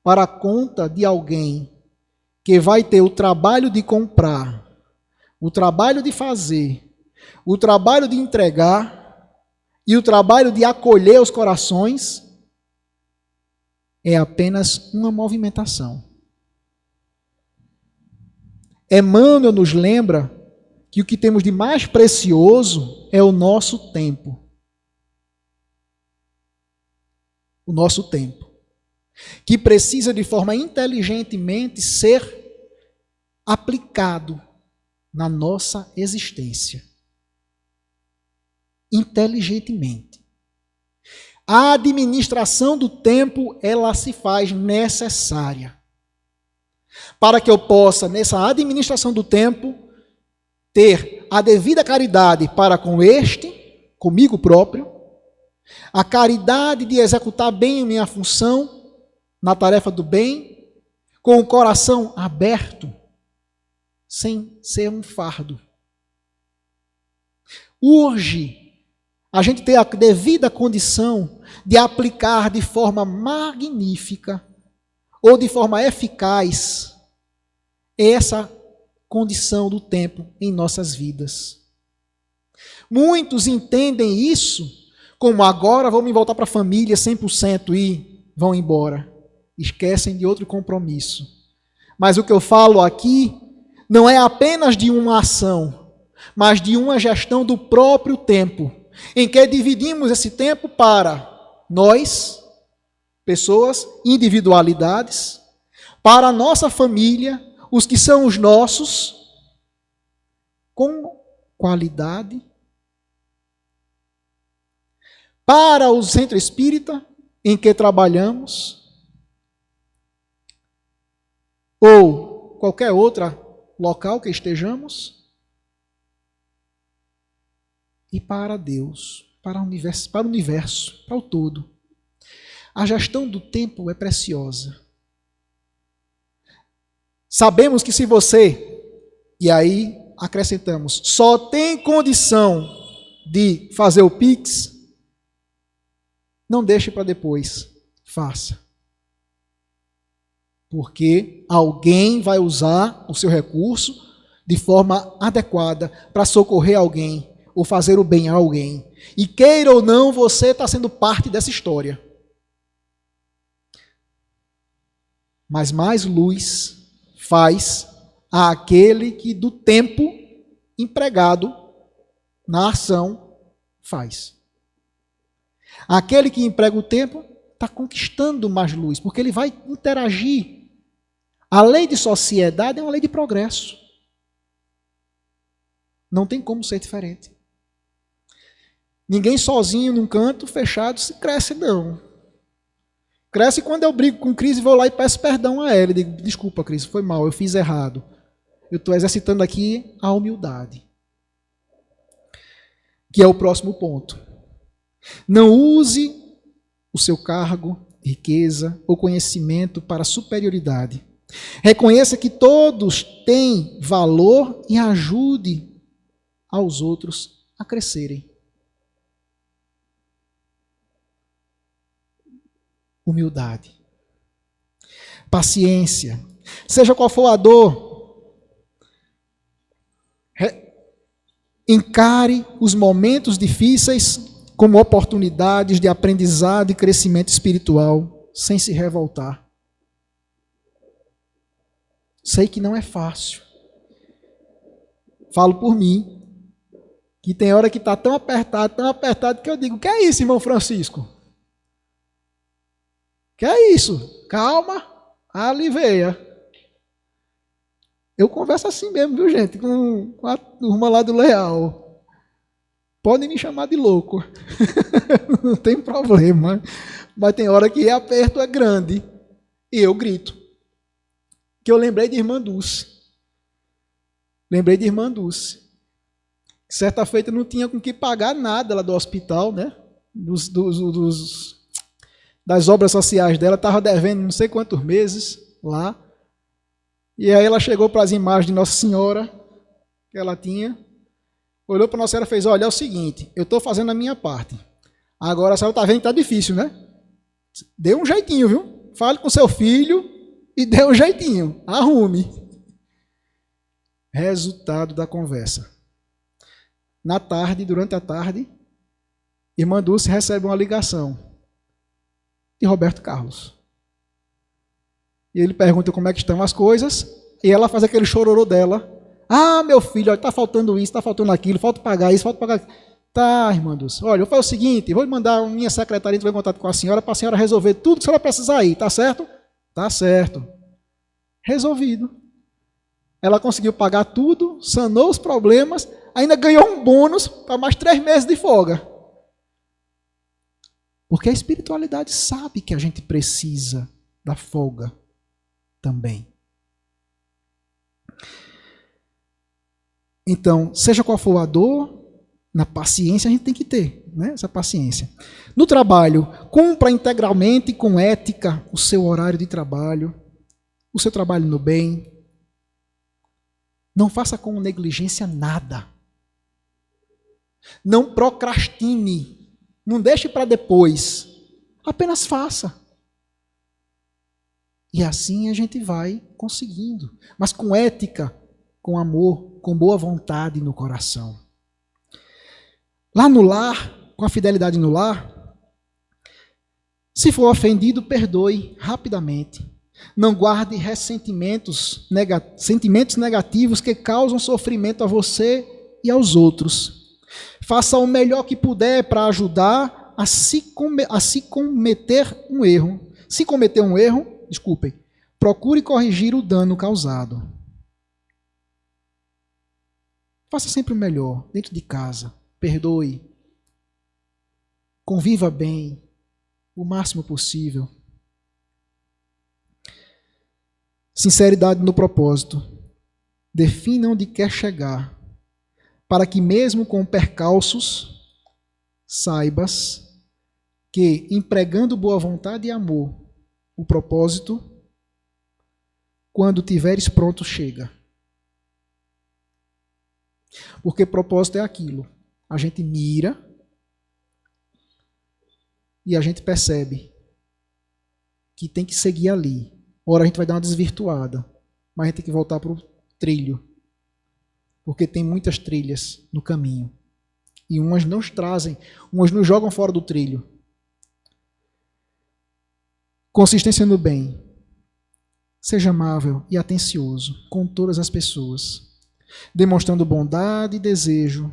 para a conta de alguém que vai ter o trabalho de comprar, o trabalho de fazer, o trabalho de entregar e o trabalho de acolher os corações é apenas uma movimentação. Emmanuel nos lembra que o que temos de mais precioso é o nosso tempo. O nosso tempo. Que precisa de forma inteligentemente ser aplicado na nossa existência. Inteligentemente. A administração do tempo, ela se faz necessária. Para que eu possa, nessa administração do tempo, ter a devida caridade para com este, comigo próprio, a caridade de executar bem a minha função na tarefa do bem, com o coração aberto, sem ser um fardo. Urge a gente ter a devida condição de aplicar de forma magnífica ou de forma eficaz essa condição do tempo em nossas vidas. Muitos entendem isso como agora vou me voltar para a família 100% e vão embora. Esquecem de outro compromisso. Mas o que eu falo aqui não é apenas de uma ação, mas de uma gestão do próprio tempo, em que dividimos esse tempo para nós, pessoas, individualidades, para a nossa família, os que são os nossos, com qualidade, para o centro espírita em que trabalhamos, ou qualquer outro local que estejamos, e para Deus, para o universo, para o todo. A gestão do tempo é preciosa. Sabemos que se você, e aí acrescentamos, só tem condição de fazer o Pix, não deixe para depois, faça. Porque alguém vai usar o seu recurso de forma adequada para socorrer alguém ou fazer o bem a alguém. E queira ou não, você está sendo parte dessa história. Mas mais luz faz àquele que do tempo empregado na ação faz. Aquele que emprega o tempo está conquistando mais luz, porque ele vai interagir. A lei de sociedade é uma lei de progresso. Não tem como ser diferente. Ninguém sozinho num canto fechado se cresce, não. Cresce quando eu brigo com Cris e vou lá e peço perdão a ela. E digo, desculpa, Cris, foi mal, eu fiz errado. Eu estou exercitando aqui a humildade. Que é o próximo ponto. Não use o seu cargo, riqueza ou conhecimento para superioridade. Reconheça que todos têm valor e ajude aos outros a crescerem. Humildade. Paciência. Seja qual for a dor, encare os momentos difíceis como oportunidades de aprendizado e crescimento espiritual, sem se revoltar. Sei que não é fácil. Falo por mim, que tem hora que está tão apertado, que eu digo, que é isso, irmão Francisco? Que é isso? Calma, aliveia. Eu converso assim mesmo, viu, gente? Com a turma lá do Leal. Podem me chamar de louco. Não tem problema. Mas tem hora que o aperto é grande. E eu grito. que eu lembrei de irmã Dulce. Lembrei de irmã Dulce. Certa feita não tinha com que pagar nada lá do hospital, né? Das obras sociais dela, estava devendo não sei quantos meses lá. E aí ela chegou para as imagens de Nossa Senhora que ela tinha, olhou para Nossa Senhora e fez: olha, é o seguinte, eu estou fazendo a minha parte. Agora a senhora está vendo que está difícil, né? Dê um jeitinho, viu? Fale com seu filho e dê um jeitinho. Arrume. Resultado da conversa. Na tarde, durante a tarde, irmã Dulce recebe uma ligação de Roberto Carlos. E ele pergunta como é que estão as coisas, e ela faz aquele chororô dela. Ah, meu filho, está faltando isso, está faltando aquilo, falta pagar isso, falta pagar aquilo. Tá, irmã Dulce, olha, eu vou fazer o seguinte, vou mandar minha secretária entrar em contato com a senhora para a senhora resolver tudo que a senhora precisar aí, tá certo? Tá certo. Resolvido. Ela conseguiu pagar tudo, sanou os problemas, ainda ganhou um bônus para mais 3 meses de folga. Porque a espiritualidade sabe que a gente precisa da folga também. Então, seja qual for a dor, na paciência a gente tem que ter, né, essa paciência. No trabalho, cumpra integralmente com ética o seu horário de trabalho, o seu trabalho no bem. Não faça com negligência nada. Não procrastine. Não deixe para depois. Apenas faça. E assim a gente vai conseguindo. Mas com ética, com amor, com boa vontade no coração. Lá no lar, com a fidelidade no lar, se for ofendido, perdoe rapidamente. Não guarde sentimentos negativos que causam sofrimento a você e aos outros. Faça o melhor que puder para ajudar a se cometer um erro. Se cometer um erro, procure corrigir o dano causado. Faça sempre o melhor, dentro de casa. Perdoe. Conviva bem, o máximo possível. Sinceridade no propósito. Defina onde quer chegar, para que mesmo com percalços, saibas que, empregando boa vontade e amor, o propósito, quando tiveres pronto, chega. Porque propósito é aquilo. A gente mira e a gente percebe que tem que seguir ali. Ora, a gente vai dar uma desvirtuada, mas a gente tem que voltar para o trilho. Porque tem muitas trilhas no caminho. E umas nos trazem, umas nos jogam fora do trilho. Consistência no bem. Seja amável e atencioso com todas as pessoas, demonstrando bondade e desejo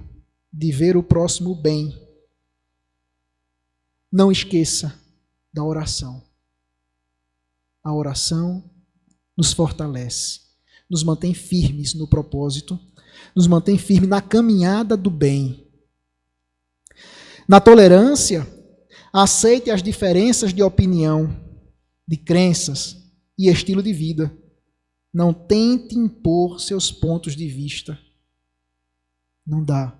de ver o próximo bem. Não esqueça da oração. A oração nos fortalece, nos mantém firmes no propósito, nos mantém firmes na caminhada do bem. Na tolerância, aceite as diferenças de opinião, de crenças e estilo de vida. Não tente impor seus pontos de vista. Não dá.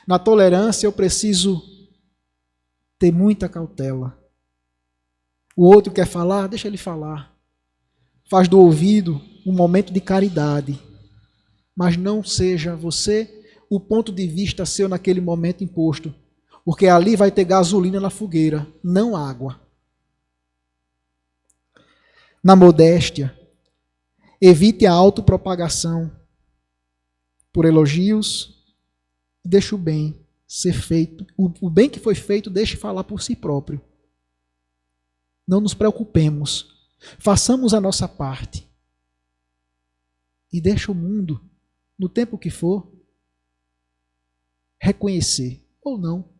Na tolerância, eu preciso ter muita cautela. O outro quer falar, deixa ele falar. Faz do ouvido um momento de caridade. Mas não seja você o ponto de vista seu naquele momento imposto. Porque ali vai ter gasolina na fogueira, não água. Na modéstia, evite a autopropagação por elogios. Deixe o bem ser feito. O bem que foi feito, deixe falar por si próprio. Não nos preocupemos. Façamos a nossa parte. E deixe o mundo, no tempo que for, reconhecer, ou não,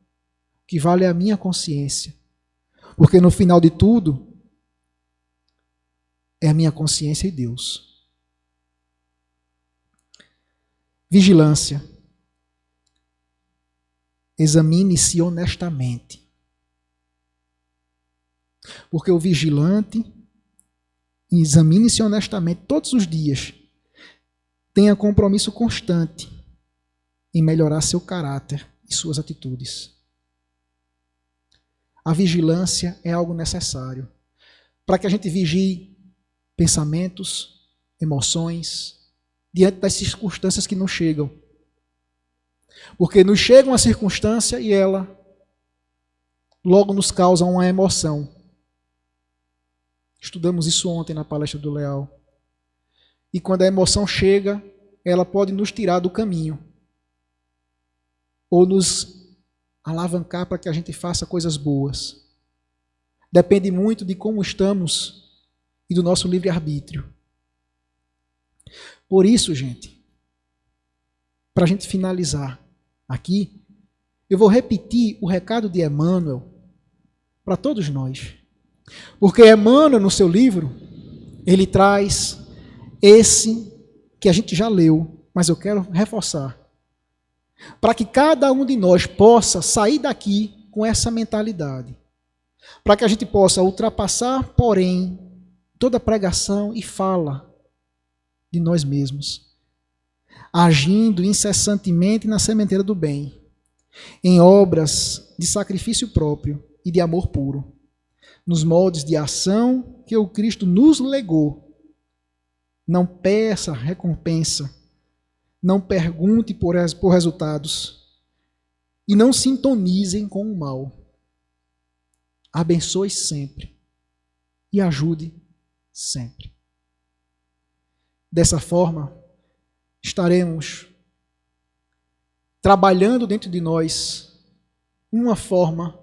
que vale a minha consciência. Porque no final de tudo, é a minha consciência e Deus. Vigilância. Examine-se honestamente. Porque o vigilante examine-se honestamente todos os dias. Tenha compromisso constante em melhorar seu caráter e suas atitudes. A vigilância é algo necessário para que a gente vigie pensamentos, emoções, diante das circunstâncias que nos chegam. Porque nos chega uma circunstância e ela logo nos causa uma emoção. Estudamos isso ontem na palestra do Leal. E quando a emoção chega, ela pode nos tirar do caminho. Ou nos alavancar para que a gente faça coisas boas. Depende muito de como estamos e do nosso livre-arbítrio. Por isso, gente, para a gente finalizar aqui, eu vou repetir o recado de Emmanuel para todos nós. Porque Emmanuel, no seu livro, ele traz esse que a gente já leu, mas eu quero reforçar. Para que cada um de nós possa sair daqui com essa mentalidade. Para que a gente possa ultrapassar, porém, toda pregação e fala de nós mesmos, agindo incessantemente na sementeira do bem, em obras de sacrifício próprio e de amor puro, nos moldes de ação que o Cristo nos legou. Não peça recompensa, não pergunte por resultados e não sintonizem com o mal. Abençoe sempre e ajude sempre. Dessa forma, estaremos trabalhando dentro de nós uma forma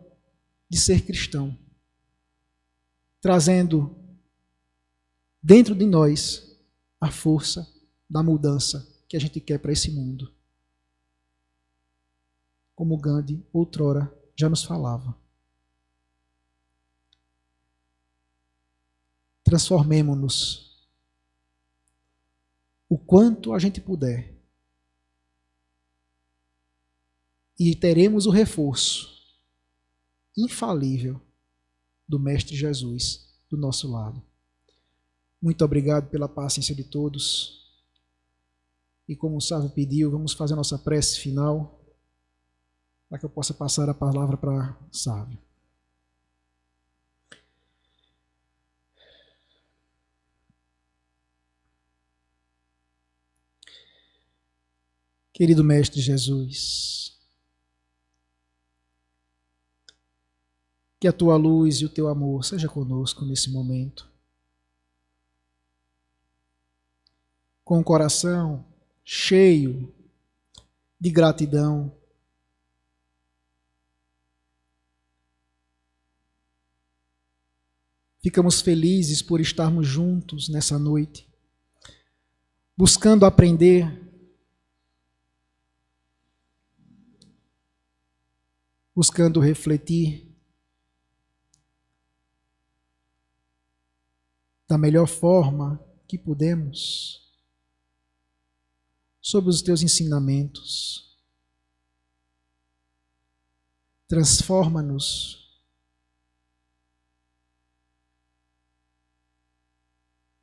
de ser cristão, trazendo dentro de nós a força da mudança que a gente quer para esse mundo. Como Gandhi outrora já nos falava. Transformemo-nos o quanto a gente puder. E teremos o reforço infalível do Mestre Jesus do nosso lado. Muito obrigado pela paciência de todos. E como o Sávio pediu, vamos fazer a nossa prece final, para que eu possa passar a palavra para Sávio. Querido Mestre Jesus, que a Tua luz e o Teu amor seja conosco nesse momento. Com o coração cheio de gratidão, ficamos felizes por estarmos juntos nessa noite, buscando aprender, buscando refletir da melhor forma que podemos sobre os teus ensinamentos. Transforma-nos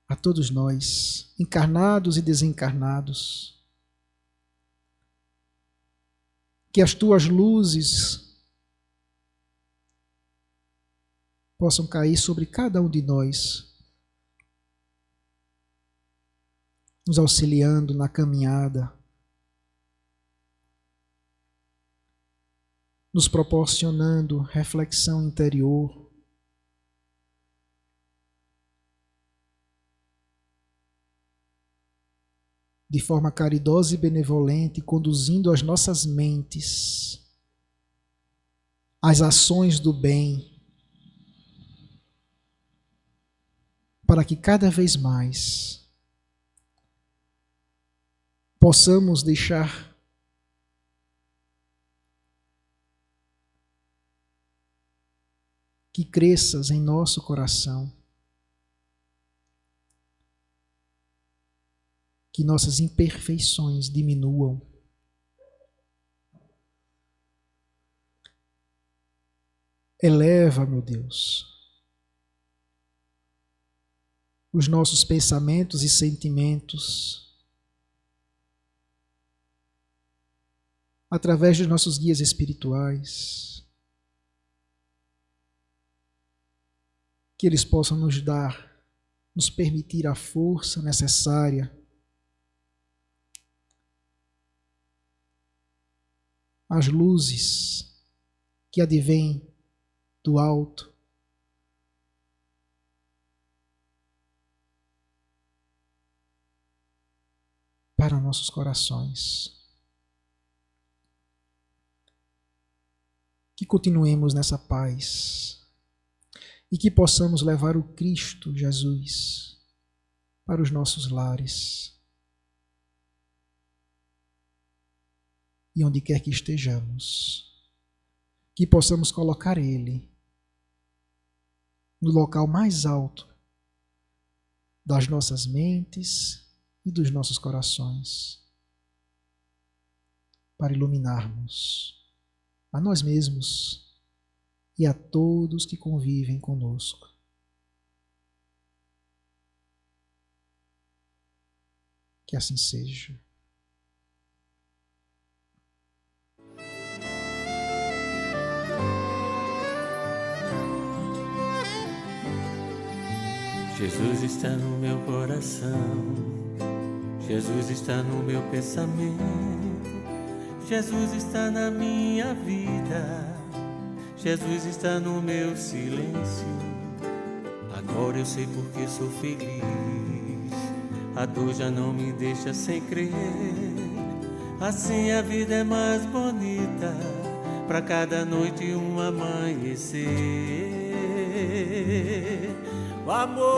a todos nós, encarnados e desencarnados. Que as tuas luzes possam cair sobre cada um de nós, nos auxiliando na caminhada, nos proporcionando reflexão interior, de forma caridosa e benevolente, conduzindo as nossas mentes às ações do bem, para que cada vez mais possamos deixar que cresças em nosso coração, que nossas imperfeições diminuam, eleva, meu Deus, os nossos pensamentos e sentimentos, através dos nossos guias espirituais, que eles possam nos permitir a força necessária as luzes que advêm do alto, para nossos corações. Que continuemos nessa paz e que possamos levar o Cristo Jesus para os nossos lares e onde quer que estejamos, que possamos colocar Ele no local mais alto das nossas mentes e dos nossos corações, para iluminarmos a nós mesmos e a todos que convivem conosco. Que assim seja. Jesus está no meu coração, Jesus está no meu pensamento, Jesus está na minha vida, Jesus está no meu silêncio. Agora eu sei porque sou feliz, a dor já não me deixa sem crer. Assim a vida é mais bonita, pra cada noite um amanhecer. O amor